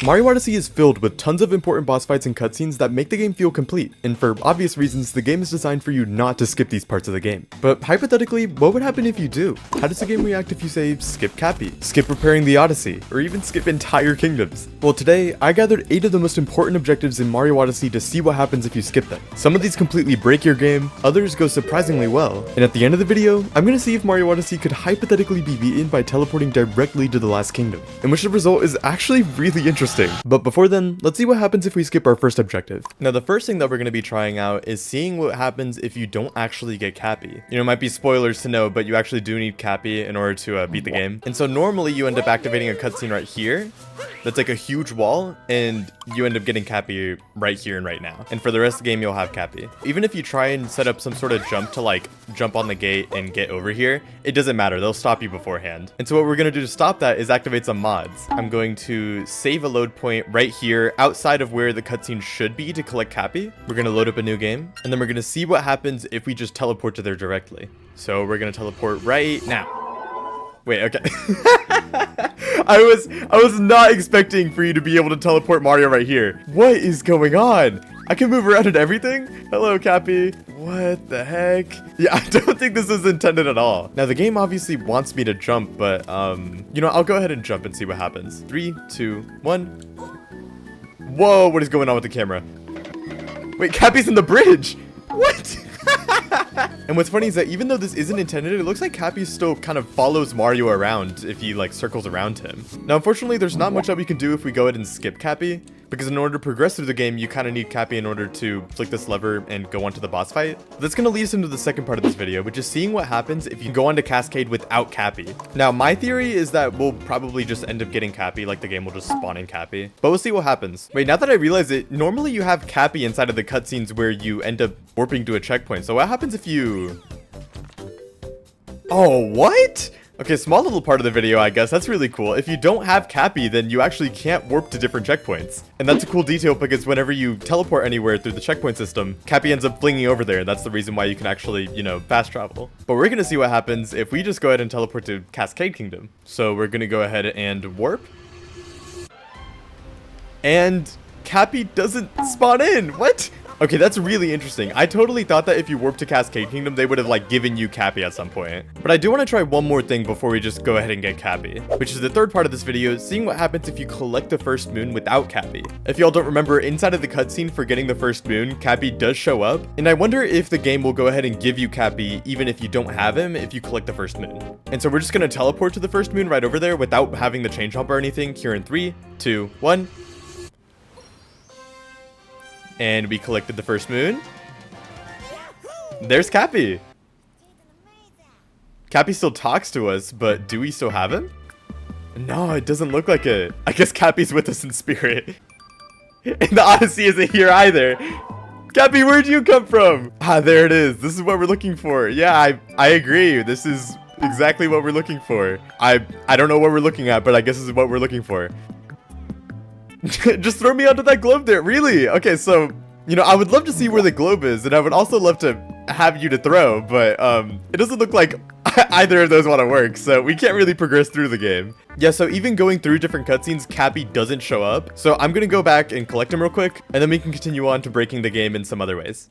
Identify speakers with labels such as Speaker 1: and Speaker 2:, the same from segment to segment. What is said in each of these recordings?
Speaker 1: Mario Odyssey is filled with tons of important boss fights and cutscenes that make the game feel complete, and for obvious reasons, the game is designed for you not to skip these parts of the game. But hypothetically, what would happen if you do? How does the game react if you say, skip Cappy, skip repairing the Odyssey, or even skip entire kingdoms? Well, today, I gathered 8 of the most important objectives in Mario Odyssey to see what happens if you skip them. Some of these completely break your game, others go surprisingly well, and at the end of the video, I'm gonna see if Mario Odyssey could hypothetically be beaten by teleporting directly to the last kingdom, in which the result is actually really interesting. But before then, let's see what happens if we skip our first objective. Now, the first thing that we're going to be trying out is seeing what happens if you don't actually get Cappy. You know, it might be spoilers to know, but you actually do need Cappy in order to beat the game. And so normally you end up activating a cutscene right here. That's like a huge wall, and you end up getting Cappy right here and right now. And for the rest of the game, you'll have Cappy. Even if you try and set up some sort of jump to like jump on the gate and get over here, it doesn't matter. They'll stop you beforehand. And so what we're going to do to stop that is activate some mods. I'm going to save a load point right here outside of where the cutscene should be to collect Cappy. We're going to load up a new game, and then we're going to see what happens if we just teleport to there directly. So we're going to teleport right now. Wait, okay. I was not expecting for you to be able to teleport Mario right here. What is going on? I can move around and everything? Hello, Cappy. What the heck? Yeah, I don't think this is intended at all. Now, the game obviously wants me to jump, but, you know, I'll go ahead and jump and see what happens. 3, 2, 1. Whoa, what is going on with the camera? Wait, Cappy's in the bridge. What? And what's funny is that even though this isn't intended, it looks like Cappy still kind of follows Mario around if he like circles around him. Now, unfortunately, there's not much that we can do if we go ahead and skip Cappy, because in order to progress through the game, you kind of need Cappy in order to flick this lever and go on to the boss fight. That's going to lead us into the second part of this video, which is seeing what happens if you go on to Cascade without Cappy. Now, my theory is that we'll probably just end up getting Cappy, like the game will just spawn in Cappy. But we'll see what happens. Wait, now that I realize it, normally you have Cappy inside of the cutscenes where you end up warping to a checkpoint. So what happens if you... Oh, what? Okay, small little part of the video, I guess. That's really cool. If you don't have Cappy, then you actually can't warp to different checkpoints. And that's a cool detail because whenever you teleport anywhere through the checkpoint system, Cappy ends up flinging over there. And that's the reason why you can actually, you know, fast travel. But we're going to see what happens if we just go ahead and teleport to Cascade Kingdom. So we're going to go ahead and warp. And Cappy doesn't spawn in. What? Okay, that's really interesting. I totally thought that if you warp to Cascade Kingdom, they would have like given you Cappy at some point. But I do want to try one more thing before we just go ahead and get Cappy, which is the third part of this video, seeing what happens if you collect the first moon without Cappy. If y'all don't remember, inside of the cutscene for getting the first moon, Cappy does show up, and I wonder if the game will go ahead and give you Cappy even if you don't have him if you collect the first moon. And so we're just going to teleport to the first moon right over there without having the chain jump or anything here in 3, 2, 1. And we collected the first moon. There's Cappy. Cappy still talks to us, but do we still have him? No, it doesn't look like it. I guess Cappy's with us in spirit. And the Odyssey isn't here either. Cappy, where'd you come from? Ah, there it is. This is what we're looking for. Yeah, I agree. This is exactly what we're looking for. I don't know what we're looking at, but I guess this is what we're looking for. Just throw me onto that globe there. Really? Okay, so, you know, I would love to see where the globe is, and I would also love to have you to throw, but it doesn't look like either of those want to work, so we can't really progress through the game. Yeah, so even going through different cutscenes, Cappy doesn't show up. So I'm going to go back and collect him real quick, and then we can continue on to breaking the game in some other ways.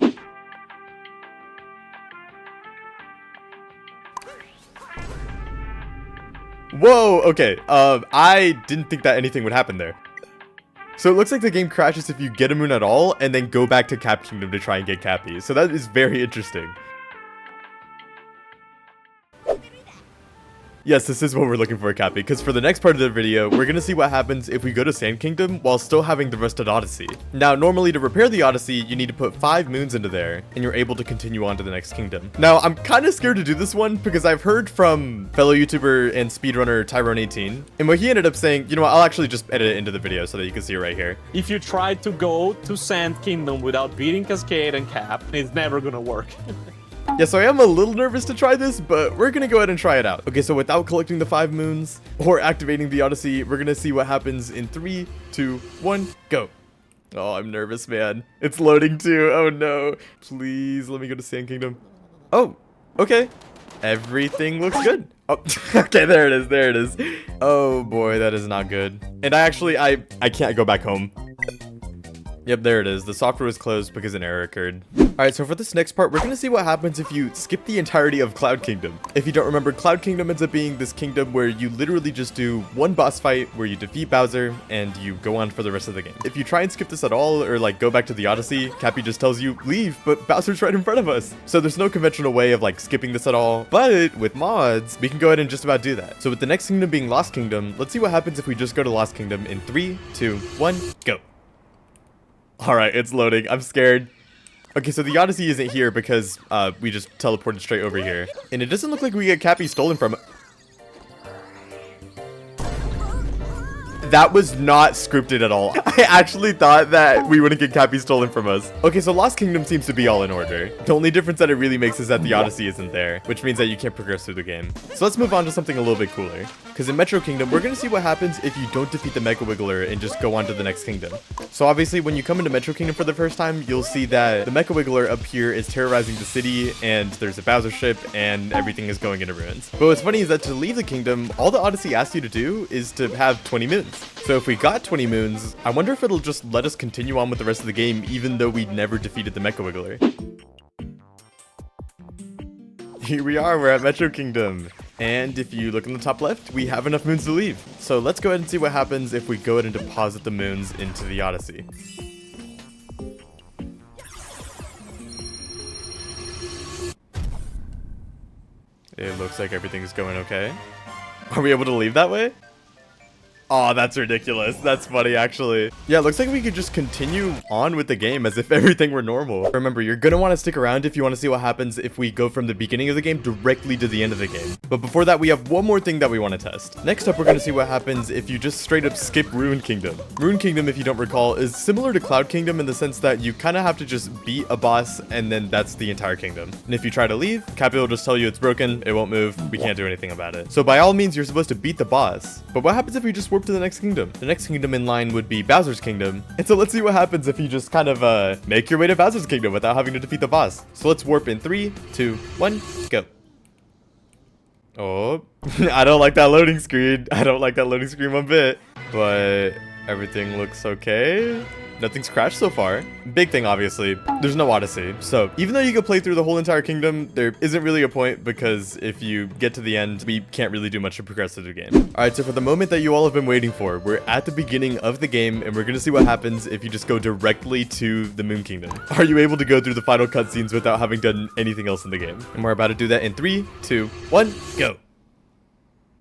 Speaker 1: Whoa, okay. I didn't think that anything would happen there. So it looks like the game crashes if you get a moon at all, and then go back to Cap Kingdom to try and get Cappy. So that is very interesting. Yes, this is what we're looking for, Cappy, because for the next part of the video, we're going to see what happens if we go to Sand Kingdom while still having the rusted Odyssey. Now, normally to repair the Odyssey, you need to put 5 moons into there, and you're able to continue on to the next kingdom. Now, I'm kind of scared to do this one because I've heard from fellow YouTuber and speedrunner Tyrone18, and what he ended up saying, you know what, I'll actually just edit it into the video so that you can see it right here.
Speaker 2: If you try to go to Sand Kingdom without beating Cascade and Cap, it's never gonna work.
Speaker 1: Yeah, so I am a little nervous to try this, but we're gonna go ahead and try it out. Okay, so without collecting the 5 moons or activating the Odyssey, we're gonna see what happens in 3, 2, 1, go. Oh, I'm nervous, man. It's loading too. Oh no. Please let me go to Sand Kingdom. Oh, okay. Everything looks good. Oh, okay, there it is, there it is. Oh boy, that is not good. And I can't go back home. Yep, there it is. The software was closed because an error occurred. Alright, so for this next part, we're gonna see what happens if you skip the entirety of Cloud Kingdom. If you don't remember, Cloud Kingdom ends up being this kingdom where you literally just do one boss fight where you defeat Bowser and you go on for the rest of the game. If you try and skip this at all, or like go back to the Odyssey, Cappy just tells you, leave, but Bowser's right in front of us. So there's no conventional way of like skipping this at all, but with mods, we can go ahead and just about do that. So with the next kingdom being Lost Kingdom, let's see what happens if we just go to Lost Kingdom in 3, 2, 1, go. Alright, it's loading. I'm scared. Okay, so the Odyssey isn't here because we just teleported straight over here. And it doesn't look like we get Cappy stolen from. That was not scripted at all. I actually thought that we wouldn't get Cappy stolen from us. Okay, so Lost Kingdom seems to be all in order. The only difference that it really makes is that the Odyssey isn't there, which means that you can't progress through the game. So let's move on to something a little bit cooler. Because in Metro Kingdom, we're going to see what happens if you don't defeat the Mega Wiggler and just go on to the next kingdom. So obviously, when you come into Metro Kingdom for the first time, you'll see that the Mega Wiggler up here is terrorizing the city, and there's a Bowser ship, and everything is going into ruins. But what's funny is that to leave the kingdom, all the Odyssey asks you to do is to have 20 moons. So if we got 20 moons, I wonder if it'll just let us continue on with the rest of the game even though we never defeated the Mecha Wiggler. Here we are, we're at Metro Kingdom. And if you look in the top left, we have enough moons to leave. So let's go ahead and see what happens if we go ahead and deposit the moons into the Odyssey. It looks like everything's going okay. Are we able to leave that way? Oh, that's ridiculous. That's funny, actually. Yeah, it looks like we could just continue on with the game as if everything were normal. Remember, you're gonna want to stick around if you want to see what happens if we go from the beginning of the game directly to the end of the game. But before that, we have one more thing that we want to test. Next up, we're gonna see what happens if you just straight up skip Ruin Kingdom. Ruin Kingdom, if you don't recall, is similar to Cloud Kingdom in the sense that you kind of have to just beat a boss and then that's the entire kingdom. And if you try to leave, Cappy will just tell you it's broken, it won't move, we can't do anything about it. So by all means, you're supposed to beat the boss. But what happens if we just warp to the next kingdom? The next kingdom in line would be Bowser's Kingdom. And so let's see what happens if you just kind of make your way to Bowser's Kingdom without having to defeat the boss. So let's warp in 3, 2, 1, go. Oh, I don't like that loading screen. I don't like that loading screen one bit. But everything looks okay. Nothing's crashed so far. Big thing, obviously, there's no Odyssey. So even though you could play through the whole entire kingdom, there isn't really a point because if you get to the end, we can't really do much to progress through the game. All right, so for the moment that you all have been waiting for, we're at the beginning of the game and we're gonna see what happens if you just go directly to the Moon Kingdom. Are you able to go through the final cutscenes without having done anything else in the game? And we're about to do that in 3, 2, 1, go.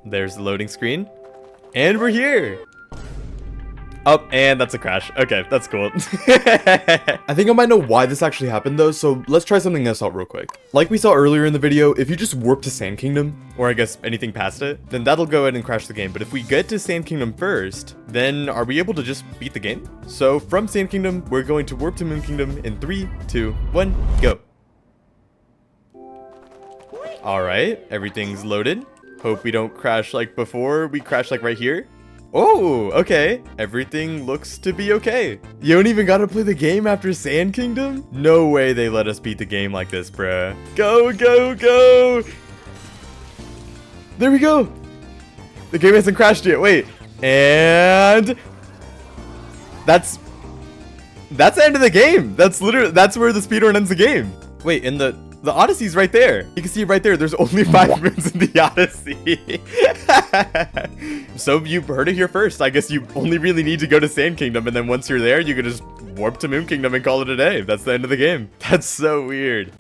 Speaker 1: There's the loading screen. And we're here. Oh, and that's a crash. Okay, that's cool. I think I might know why this actually happened though, so let's try something else out real quick. Like we saw earlier in the video, if you just warp to Sand Kingdom, or I guess anything past it, then that'll go ahead and crash the game. But if we get to Sand Kingdom first, then are we able to just beat the game? So from Sand Kingdom, we're going to warp to Moon Kingdom in 3, 2, 1, go. All right, everything's loaded. Hope we don't crash like before. We crashed like right here. Oh, okay. Everything looks to be okay. You don't even gotta play the game after Sand Kingdom? No way they let us beat the game like this, bruh. Go, go, go! There we go! The game hasn't crashed yet, wait. And... That's the end of the game! That's literally, that's where the speedrun ends the game. Wait, and the Odyssey's right there. You can see it right there. There's only 5 moons in the Odyssey. So you heard it here first. I guess you only really need to go to Sand Kingdom, and then once you're there, you can just warp to Moon Kingdom and call it a day. That's the end of the game. That's so weird.